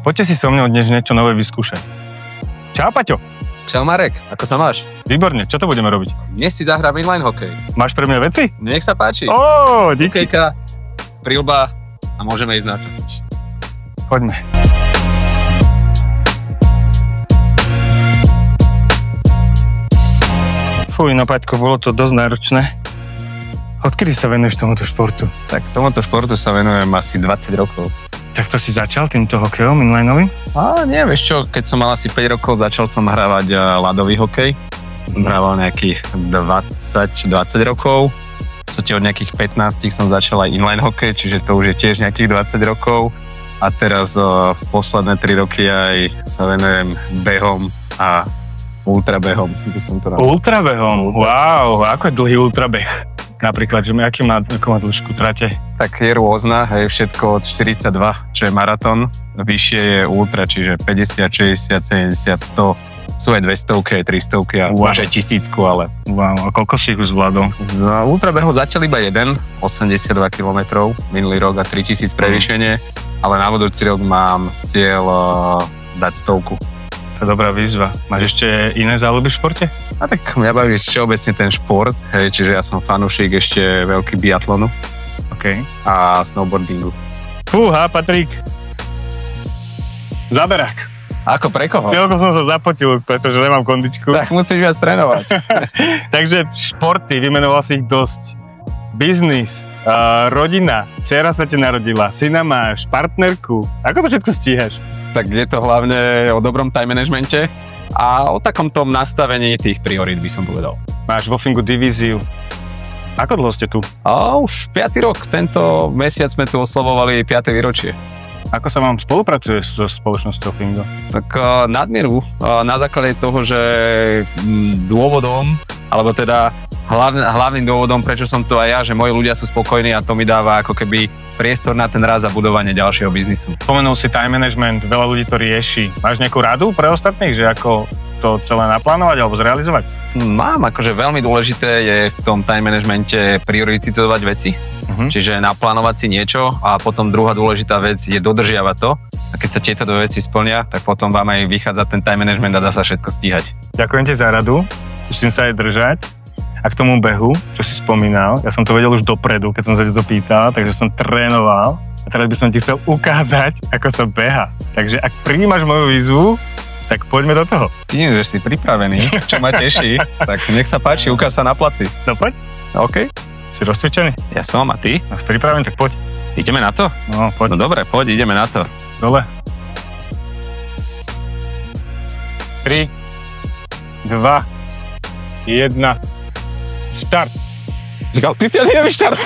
Poďte si so mnou dnes niečo nové vyskúšať. Čau, Paťo. Čau, Marek. Ako sa máš? Výborne, čo to budeme robiť? Dnes si zahrám inline hokej. Máš pre mňa veci? Nech sa páči. Díky. Hokejka, prilba a môžeme ísť na to. Poďme. Fuj, no Paťko, bolo to dosť náročné. Odkedy sa venuješ tomuto športu? Tak tomuto športu sa venujem asi 20 rokov. Tak to si začal týmto hokejom inlineovým? Nie, vieš čo, keď som mal asi 5 rokov, začal som hrávať ľadový hokej. Som hrával nejakých 20 rokov. Od nejakých 15 som začal aj inline hokej, čiže to už je tiež nejakých 20 rokov. A teraz posledné 3 roky aj sa venujem behom a ultrabehom. Ultrabehom? Wow, ako je dlhý ultrabeh? Napríklad, že akú má dĺžku trate? Tak je rôzna, je všetko od 42, čo je maratón, vyššie je ultra, čiže 50, 60, 70, 100, sú aj 200, aj 300 a máš aj 1000, ale... Wow, a koľko si ich už zvládol? Z ultrabehu zatiaľ iba jeden, 82 km, minulý rok a 3000 prevýšenie, ale na budúci rok mám cieľ dať 100. To je dobrá výzva. Máš ešte iné záľuby v športe? A tak mňa baví všeobecne ten šport, čiže ja som fanúšik ešte veľký biatlonu a snowboardingu. Fúha, Patrik. Zaberák. Ako pre koho? Chvíľko som sa zapotil, pretože nemám kondičku. Tak musíš viac trénovať. Takže športy, vymenoval si ich dosť. Biznis, rodina, dcera sa ti narodila, syna máš, partnerku. Ako to všetko stíhaš? Tak je to hlavne o dobrom time managemente a o takom tom nastavení tých priorít, by som povedal. Máš vo Fingu divíziu. Ako dlho ste tu? Už 5. rok. Tento mesiac sme tu oslavovali 5. výročie. Ako sa vám spolupracuje so spoločnosťou Fingo? Tak nadmieru. Na základe toho, že dôvodom, alebo teda hlavným dôvodom, prečo som tu aj ja, že moji ľudia sú spokojní a to mi dáva ako keby priestor na ten rast a budovanie ďalšieho biznisu. Spomenul si time management, veľa ľudí to rieši. Máš nejakú radu pre ostatných, že ako to celé naplánovať alebo zrealizovať? Mám, akože veľmi dôležité je v tom time managemente prioritizovať veci. Čiže naplánovať si niečo a potom druhá dôležitá vec je dodržiavať to. A keď sa tieto dve veci splnia, tak potom vám aj vychádza ten time management a dá sa všetko stíhať. Ďakujem ti za radu, musím sa aj držať. A k tomu behu, čo si spomínal, ja som to vedel už dopredu, keď som sa to pýtal, takže som trénoval a teraz by som ti chcel ukázať, ako sa beha. Takže ak prijímaš moju výzvu, tak poďme do toho. Ty, že si pripravený, čo ma teší, tak nech sa páči, ukáž sa na placi. No poď. OK. Si rozcvičený? Ja som, a ty? Máš pripravený, tak poď. Ideme na to? No, poď. No dobre, poď, ideme na to. Dole. 3, 2, 1, štart. Ty si ani nevíš štart.